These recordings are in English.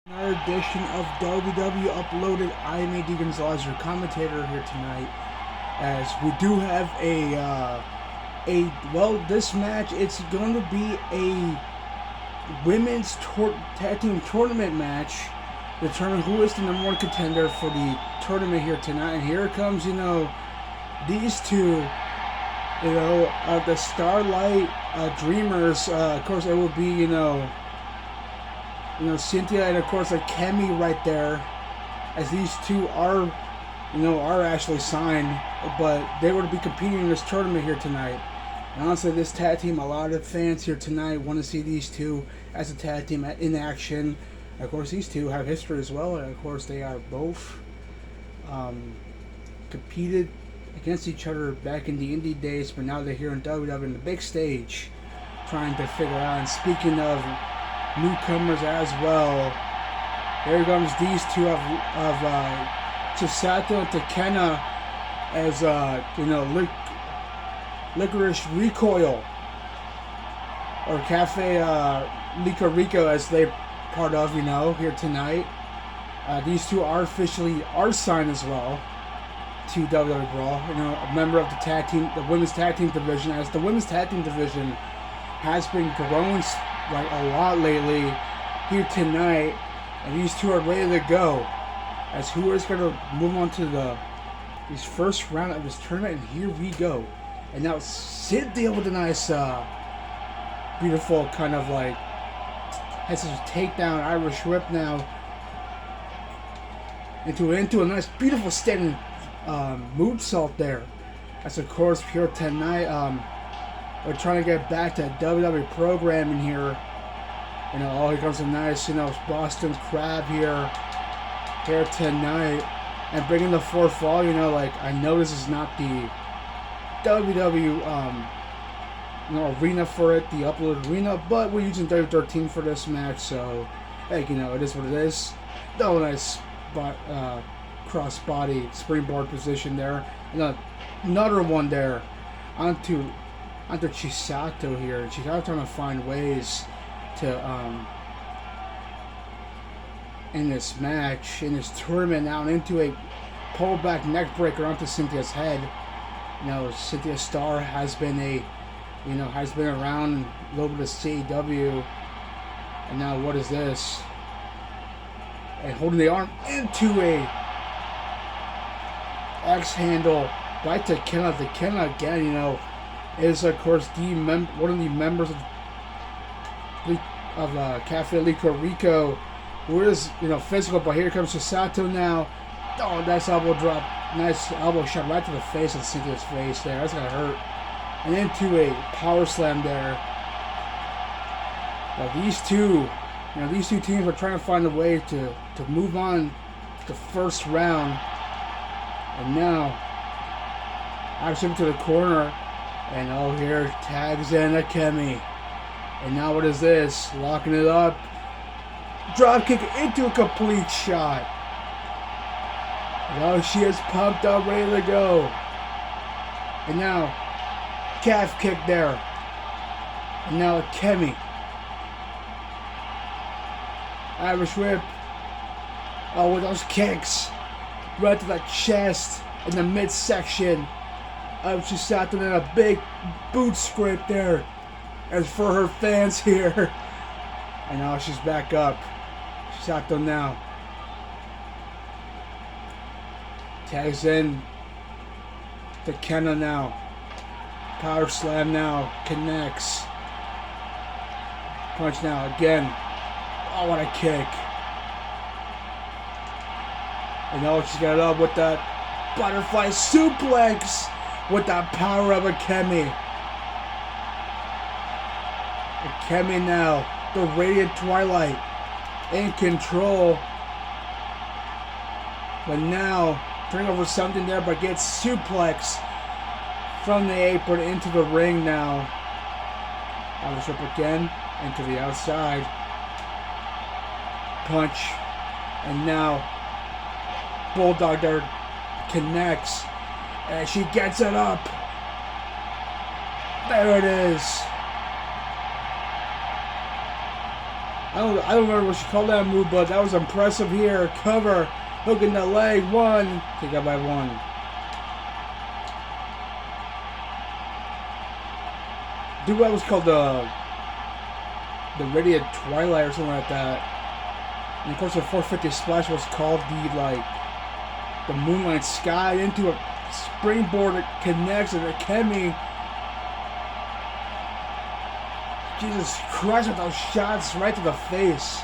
Another edition of WBW Uploaded. I am AD Gonzalez, your commentator here tonight, as we do have this match, it's going to be a women's tag team tournament match, determine who is the number one contender for the tournament here tonight. And here comes, these two, the Starlight Dreamers. Of course, it will be, Cynthia and of course Kemi right there, as these two are actually signed, but they were to be competing in this tournament here tonight. And honestly, this tag team, a lot of fans here tonight want to see these two as a tag team in action. Of course, these two have history as well, and of course they are both competed against each other back in the indie days, but now they're here in WWE in the big stage, trying to figure out. And speaking of newcomers as well, here comes these two of Chisato and Takena as Licorice Recoil, or Cafe LycoReco as they part of here tonight. These two are officially signed as well to WWE Brawl. A member of the tag team, the women's tag team division, as the women's tag team division has been growing a lot lately here tonight, and these two are ready to go. As who is going to move on to this first round of this tournament, and here we go. And now Cynthia with a nice, beautiful kind of has a takedown Irish whip now into a nice, beautiful standing moonsault there. As of course here tonight, we're trying to get back to WWE programming here. Here comes a nice, Boston Crab here tonight, and bringing the fourth fall. I know this is not the WWE arena for it, the uploaded arena, but we're using WB'13 for this match, so hey, it is what it is. Oh, nice cross body springboard position there, and another one there onto Chisato here. Chisato trying to find ways to in this match, in this tournament, now into a pullback neck breaker onto Cynthia's head. Cynthia Starr has been around a little bit of CW, and now what is this? And holding the arm into a X handle by Takena. Takena again, is of course one of the members of Cafe LycoReco, who is physical. But here comes Chisato now. Oh, nice elbow drop, nice elbow shot right to the face of Cynthia's face there. That's gonna hurt. And into a power slam there. Now these two teams are trying to find a way to move on to the first round. And now actually to the corner, and here tags in Kemi. And now what is this? Locking it up. Drop kick into a complete shot. Now she is pumped up, ready to go. And now calf kick there. And now Kemi. Irish whip. Oh, with those kicks. Right to the chest in the midsection of Chisato, and a big boot scrape there. As for her fans here. And now she's back up. Chisato now tags in Takena now. Power slam now. Connects. Punch now again. Oh, what a kick. And she's got it up with that butterfly suplex with that power of a Kemi. And Kemi now, the Radiant Twilight, in control. But now, turning over something there, but gets suplex from the apron into the ring now. Irish whip again, into the outside. Punch. And now, Bulldog there connects. And she gets it up. There it is. I don't remember what she called that move, but that was impressive here. Cover, hook in the leg, 1. Kick out by 1. Dude, that was called the Radiant Twilight or something like that. And of course, the 450 splash was called the Moonlight Sky into a springboard that connects and Kemi. Jesus Christ, with those shots right to the face.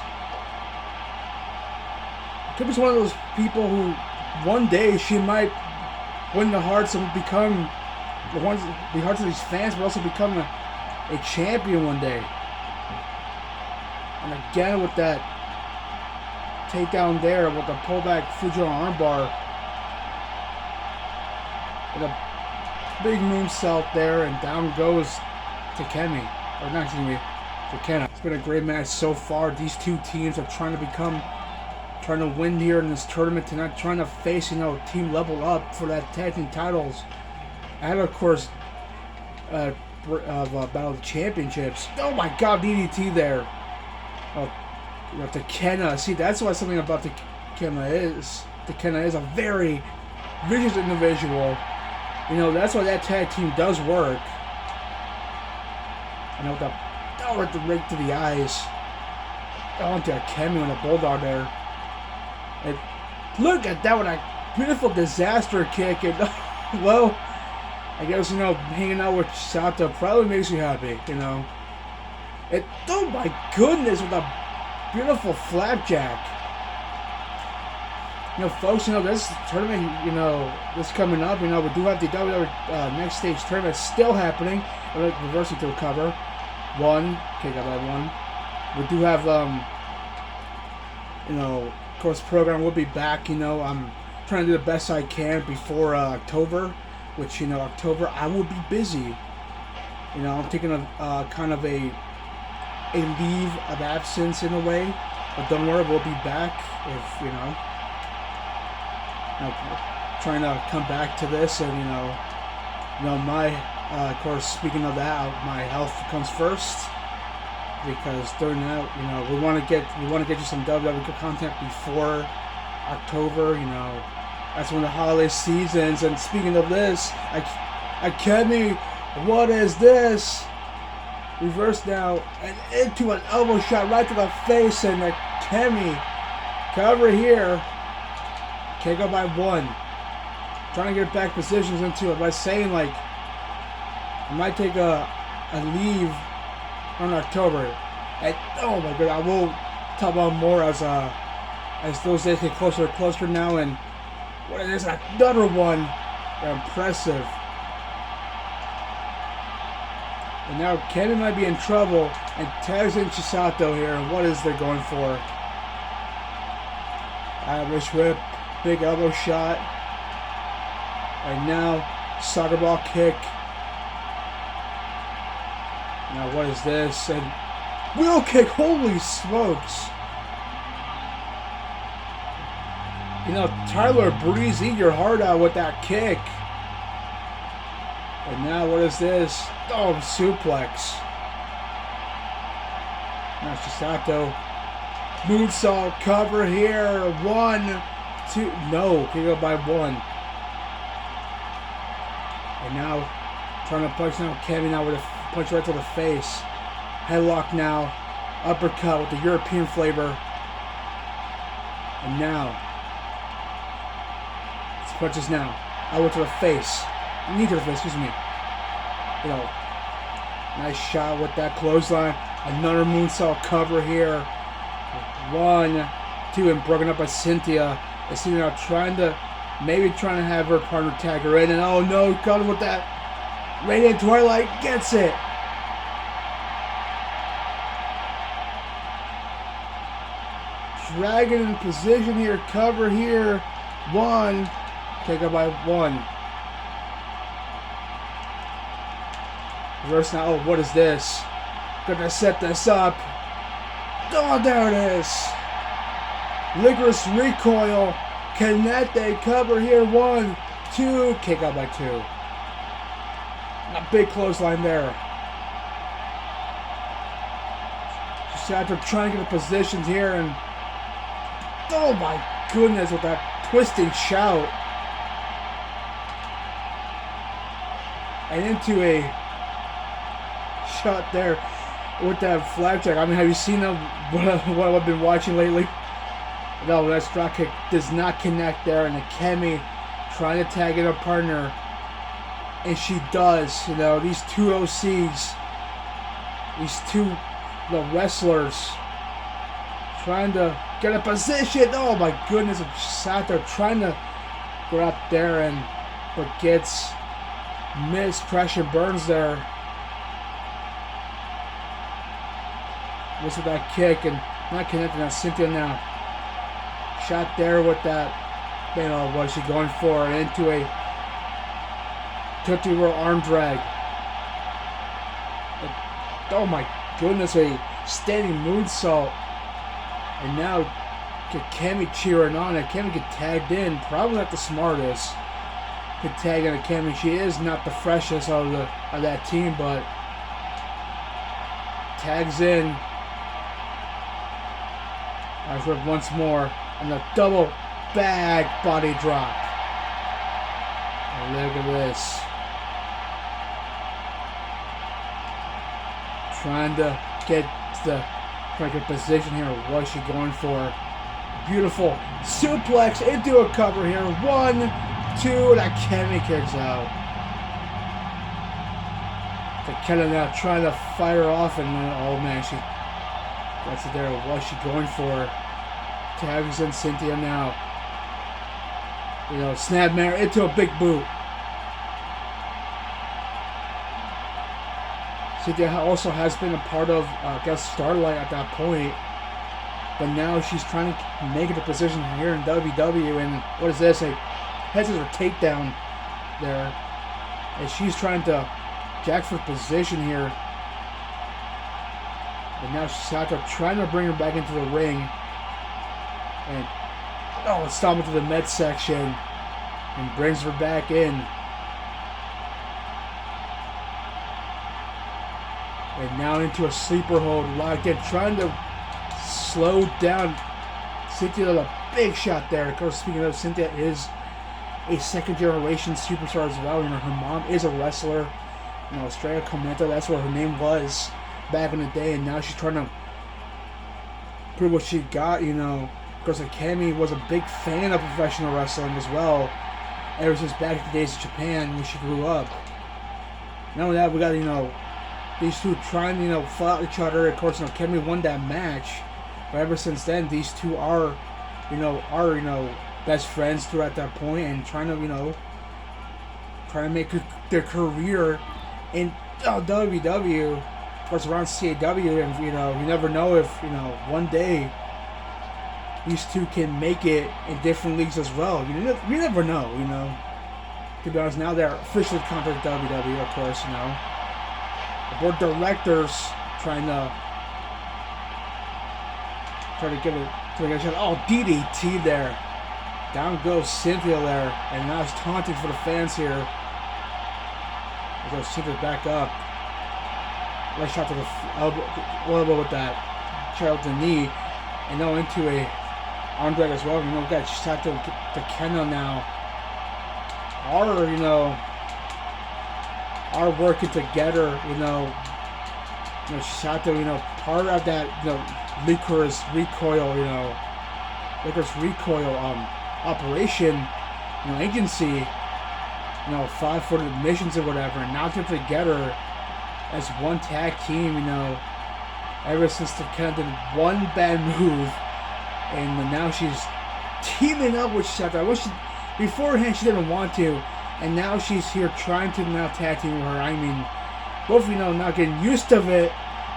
Kemi's one of those people who one day she might win the hearts and become the hearts of these fans, but also become a champion one day. And again with that takedown there with the pullback Fujiwara armbar. With a big moonsault there, and down goes to Kemi. Or not, excuse me, to Kenna. It's been a great match so far. These two teams are trying to win here in this tournament, to not trying to face, team level up for that tag team titles. And of course, Battle of the Championships. Oh my God, DDT there. Oh, to Kenna. See, that's why something about the Kenna is a very vicious individual. That's why that tag team does work. And with the right to the eyes. Onto Kemi with a bulldog there. And look at that with a beautiful disaster kick. And well, I guess hanging out with Sato probably makes you happy. And oh my goodness, with a beautiful flapjack. Folks, this tournament, this coming up, we do have the WWE Next Stage tournament still happening. Reversing to a cover. 1, kick out by 1. We do have, of course, program will be back. I'm trying to do the best I can before October, which, October I will be busy. I'm taking a kind of a leave of absence in a way, but don't worry, we'll be back if, trying to come back to this, and my of course, speaking of that, my health comes first, because during that, we want to get you some WWE content before October. That's when the holiday seasons. And speaking of this, Kemi, what is this? Reverse now and into an elbow shot right to the face, and Kemi cover here. Can't go by 1. Trying to get back positions into it by saying I might take a leave on October. And oh my God, I will talk about more as those days get closer and closer now. And what is this? Another one. Impressive. And now Kemi might be in trouble, and tags in Chisato here. And what is they going for? Irish whip, big elbow shot. And now soccer ball kick. Now what is this? And wheel kick, holy smokes. Tyler Breeze, eat your heart out with that kick. And now what is this? Oh, suplex. Now Chisato. Moonsault cover here. 1, 2. No, can go by 1. And now trying to punch now Kemi now with a punch right to the face. Headlock now. Uppercut with the European flavor. And now it's punches now. Elbow to the face. Knee to the face, excuse me. Nice shot with that clothesline. Another moonsault cover here. 1, 2, and broken up by Cynthia. And Cynthia now trying to have her partner tag her in. And oh no, caught him with that. Radiant Twilight gets it. Dragon in position here. Cover here. 1. Take up by 1. Reverse now. Oh, what is this? Gonna set this up. Oh, there it is. Licorice recoil. Connect a cover here. 1, 2. Kick out by 2. A big clothesline there. After trying to get the positions here, and oh my goodness, with that twisting shout. And into a shot there with that flapjack. I mean, have you seen what I've been watching lately? No, that drop kick does not connect there, and Akemi trying to tag in a partner, and she does. You know, these two OCs, these two wrestlers trying to get a position. Oh my goodness, and sat there trying to go out there, and but gets missed. Pressure burns there. Misses that kick and not connecting on Cynthia now. Shot there with that, you know, what is she going for? Into a Tootsie Roll arm drag. Oh my goodness, a standing moonsault. And now Akemi cheering on. Akemi get tagged in. Probably not the smartest. Could tag in Akemi. She is not the freshest of that team, but tags in. Ashworth once more, and a double back body drop. And look at this. Trying to get the position here. What is she going for? Beautiful suplex into a cover here. 1, 2, and Akemi kicks out. Takeda now trying to fight her off, and then, oh man, she gets it there. What's she going for? Tags in Cynthia now. You know, snapmare into a big boot. Cynthia also has been a part of, I guess, Starlight at that point. But now she's trying to make it a position here in WW. And what is this? A head scissors takedown there. And she's trying to jack for position here. And now she's out there trying to bring her back into the ring. And, oh, stop into the midsection. And brings her back in. And now into a sleeper hold, locked in, trying to slow down Cynthia with a big shot there. Of course, speaking of, Cynthia is a second-generation superstar as well. You know, her mom is a wrestler. You know, Estrella Comenta, that's what her name was back in the day, and now she's trying to prove what she got. You know, of course, Akemi was a big fan of professional wrestling as well, ever since back in the days of Japan when she grew up. Not only that, we got, you know, these two trying to, you know, fight out each other. Of course, you know, Akemi won that match, but ever since then, these two are best friends throughout that point, and trying to make their career in WW, of course, around CAW, and you know, you never know if, you know, one day these two can make it in different leagues as well. You never know, you know. To be honest, now they're officially contract WW, of course, you know. The board of directors trying to give it a shot. Oh, DDT there. Down goes Cynthia there, and now it's taunting for the fans here. Goes Cynthia back up. Nice shot to the elbow with that shot to the knee, and now into a arm drag as well. You know, we got shot to Kenna now. Are working together. You know, shot to, you know, part of that, you know, Licorice Recoil, you know, Licorice Recoil operation, you know, agency, you know, fought for the missions or whatever, and now they're together as one tag team, you know, ever since the kind of did one bad move, and now she's teaming up with Seth. I wish beforehand she didn't want to, and now she's here trying to now tag team with her. I mean, both, you know, not getting used to it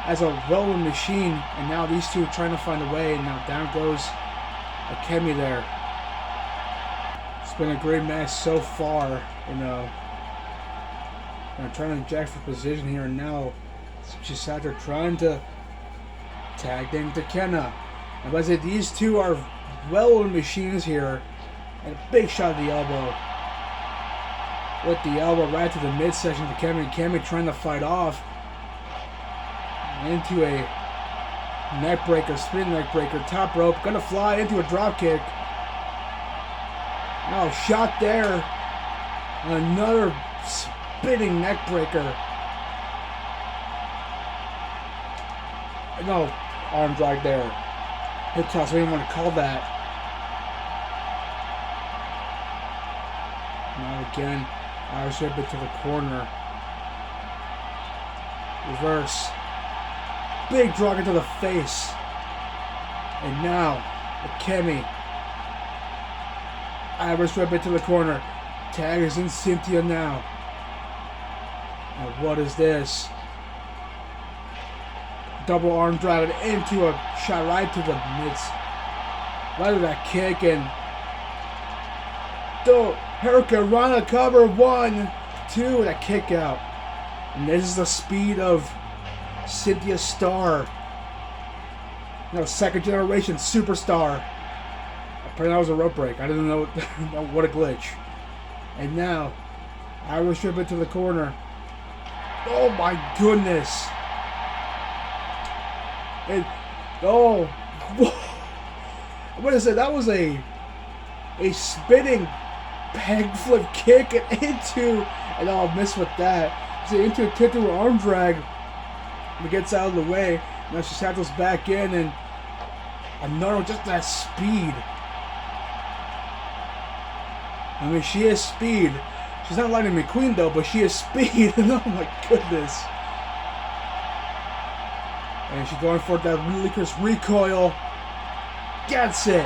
as a well-known machine, and now these two are trying to find a way, and now down goes Akemi there. It's been a great match so far, you know. I'm trying to jack for position here, and now she's sat there trying to tag in to Kenna. And I say these two are well-known machines here, and a big shot of the elbow. With the elbow right to the midsection to Kemi. Kemi trying to fight off. Into a Neck breaker, spin neck breaker, top rope, gonna fly into a drop kick. No, shot there. Another spinning neck breaker. No, arm drag there. Hip toss, we didn't want to call that. Now again, Irish whip it to the corner. Reverse. Big drop into the face. And now, the Kemi. Irish whip it to the corner. Tag is in Cynthia now. Now what is this? Double arm drag into a shot right to the midst. Right to that kick and Hurricane Rana cover 1, 2 and a kick out. And this is the speed of Cynthia Starr. Second generation superstar. Apparently that was a rope break. I didn't know. What a glitch. And now, Irish whip it to the corner. Oh my goodness. And, oh. What is it? That was a spinning peg flip kick into, and I'll miss with that. So into a titular arm drag. It gets out of the way. Now she settles back in, and another, just that speed. I mean, she is speed. She's not Lightning McQueen though, but she is speed. And oh my goodness. And she's going for that Licorice recoil. Gets it.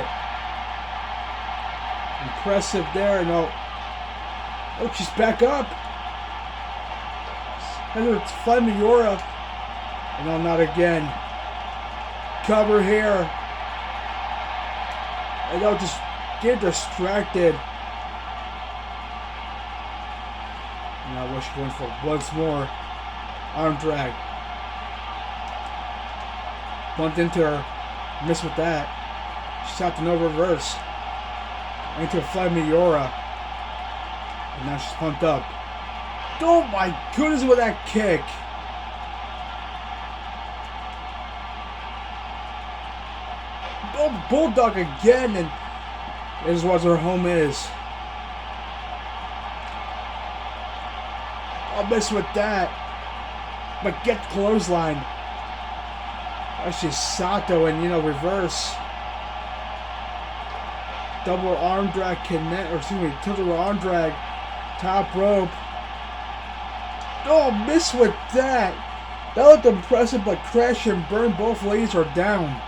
Impressive there. No. Oh, she's back up. Heather Fly Miura. No, not again. Cover here. And they'll just get distracted. Now what's she going for? Once more. Arm drag. Bumped into her. Missed with that. She shot to no reverse. Into a Fly Miura. And now she's pumped up. Oh my goodness with that kick. Oh, Bulldog again, and this is what her home is. I'll miss with that. But get clothesline. Actually, Sato and, reverse. Double arm drag connect, or excuse me, tilt arm drag. Top rope. Oh, miss with that. That looked impressive, but crash and burn. Both ladies are down.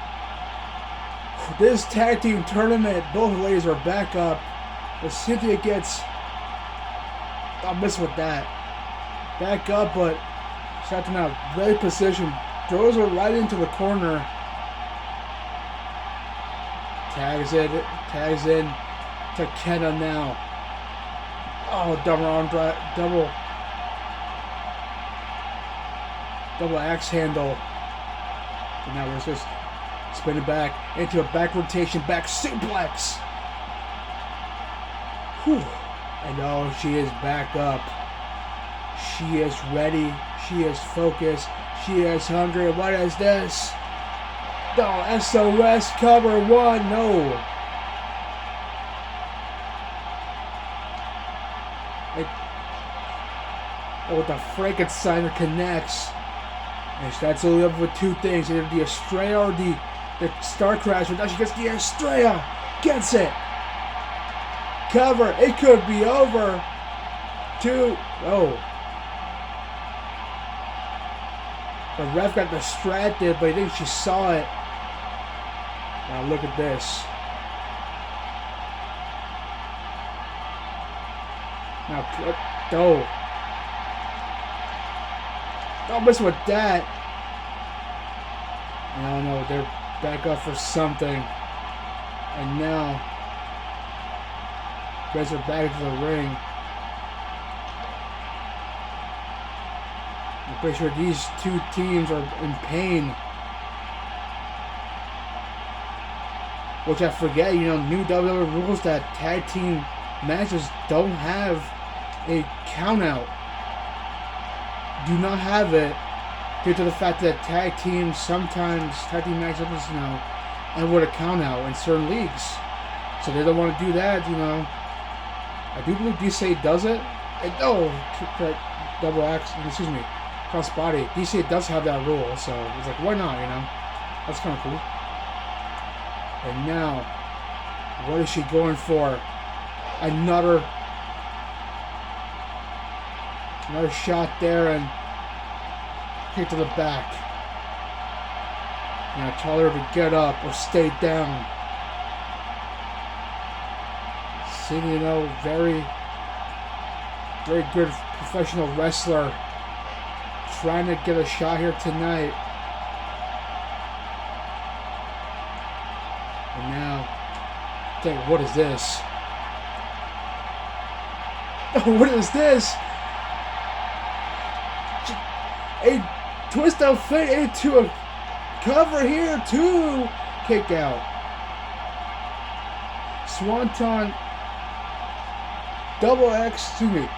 This tag team tournament, both ladies are back up. But Cynthia gets, I'll miss with that. Back up, but shot to now, very position. Throws her right into the corner. Tags in to Kenna now. Oh, double arm drag, double axe handle. And now we're just spin it back into a back rotation, back suplex. Whew. And oh, she is back up. She is ready. She is focused. She is hungry. What is this? No, SOS cover 1. No. Oh, the Frankensteiner connects. And that's only up with 2 things. Either the Estrella or the Star Crasher. Now she gets the Estrella. Gets it. Cover. It could be over. 2. Oh. The ref got distracted, but I think she saw it. Now look at this. Now, oh. Don't miss with that. No, they're back up for something. And now, guys are back into the ring. I'm pretty sure these 2 teams are in pain. Which I forget, new WWE rules that tag team matches don't have a count out. Do not have it. due to the fact that tag teams sometimes, tag team matchups, you know, and with a count out in certain leagues. So they don't want to do that, you know. I do believe DCA does it. Double axe, excuse me, cross body. DCA does have that rule, so it's like, why not, you know? That's kind of cool. And now, what is she going for? Another shot there, and kick to the back. You know, tell her to get up or stay down. Seeing, you know, very good professional wrestler trying to get a shot here tonight. And now, dang, what is this? What is this? A twist of fate into a cover here too. Kick out. Swanton double X, excuse me.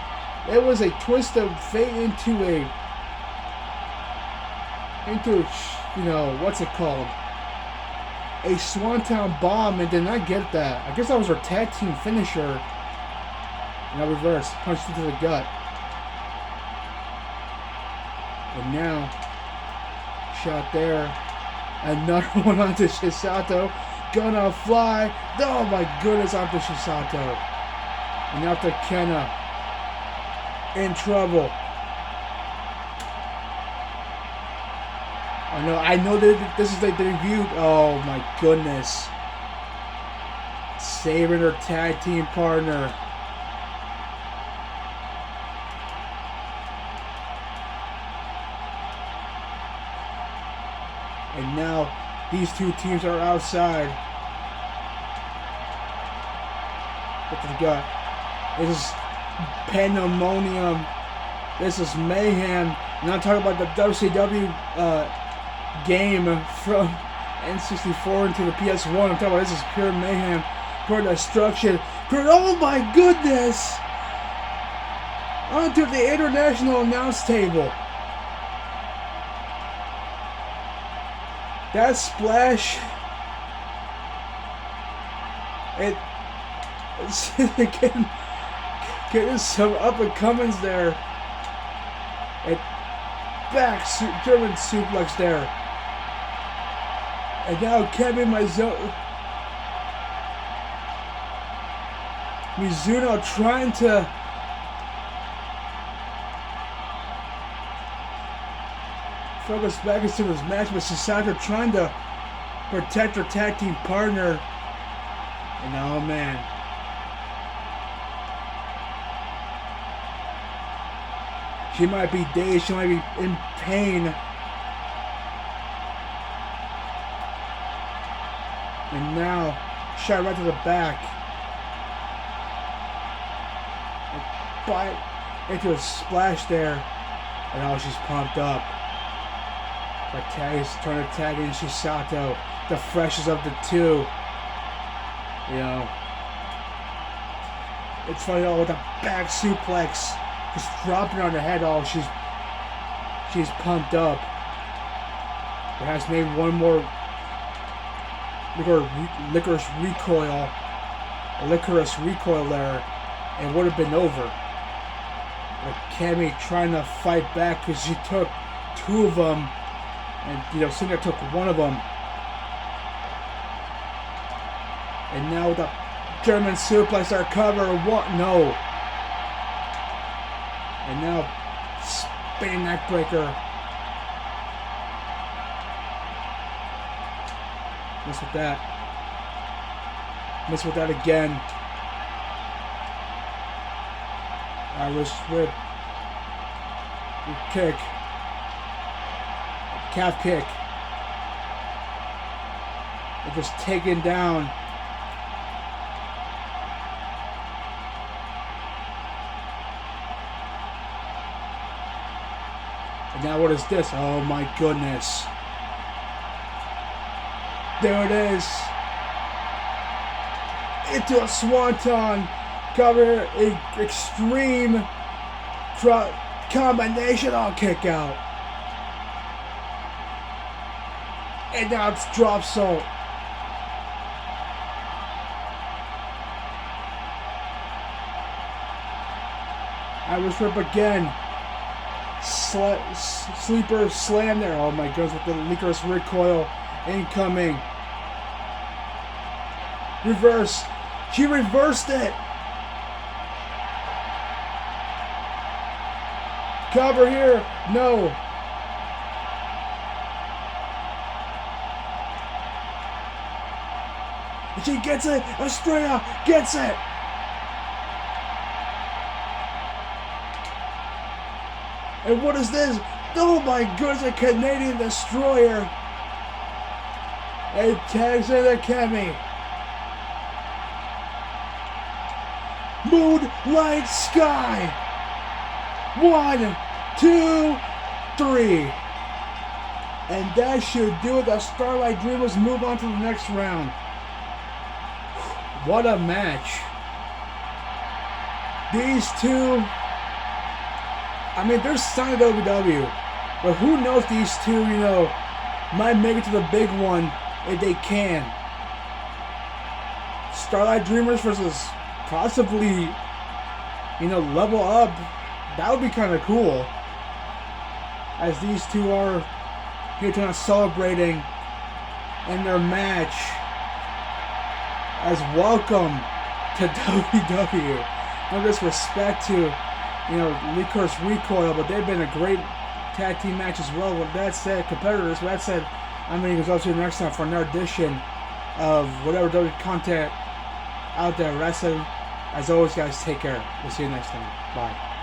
It was a twist of fate into you know, what's it called? A Swanton bomb, and did not get that. I guess that was her tag team finisher. Now reverse, punched into the gut. And now, shot there. Another one onto Shisato. Gonna fly. Oh my goodness, onto Shisato. And after Kenna. In trouble. I know that this is like the debut. Oh my goodness. Saving her tag team partner. And now these two teams are outside. Look at the gut. This is pandemonium. This is mayhem. And I'm talking about the WCW game from N64 into the PS1. I'm talking about this is pure mayhem, pure destruction. Oh my goodness! Onto the international announce table. That splash, it's getting some up and comings there. And back German suplex there. And now Kevin Mizuno trying to focus back into this match with Sasaka trying to protect her tag team partner. And oh man. She might be dazed, she might be in pain. And now, shot right to the back. Bite into a splash there. And now she's pumped up. But Tag's trying to tag in Shisato, the freshest of the two. You know, it's funny with the back suplex, just dropping on her head. Oh, she's pumped up. Perhaps maybe one more licorice recoil there, and would have been over. But Cammy trying to fight back because she took two of them. And, you know, Cinder took one of them. And now the German suplex are cover. What? No. And now spinning neck breaker. Miss with that. Miss with that again. Irish whip. Kick. Calf kick. They're just taken down. And now what is this? Oh my goodness. There it is. Into a swanton. Cover a extreme combination. I'll kick out. And now it's drop salt. Irish whip again. Sleeper slam there. Oh my goodness, with the licorice recoil incoming. Reverse. She reversed it. Cover here. No. She gets it. Estrella gets it. And what is this? Oh my goodness, a Canadian destroyer. It tags into Kemi. Moonlight Sky. 1, 2, 3. And that should do it. The Starlight Dreamers move on to the next round. What a match. These two, I mean, they're signed to WW, but who knows, these two, you know, might make it to the big one if they can. Starlight Dreamers versus possibly, you know, Level Up. That would be kind of cool. As these two are here kind of celebrating in their match as welcome to WW. No disrespect to, you know, Licorice Recoil, but they've been a great tag team match as well. With that said, competitors, with that said, I'm going to go to the next time for another edition of whatever WWE content out there. With that said, as always, guys, take care. We'll see you next time. Bye.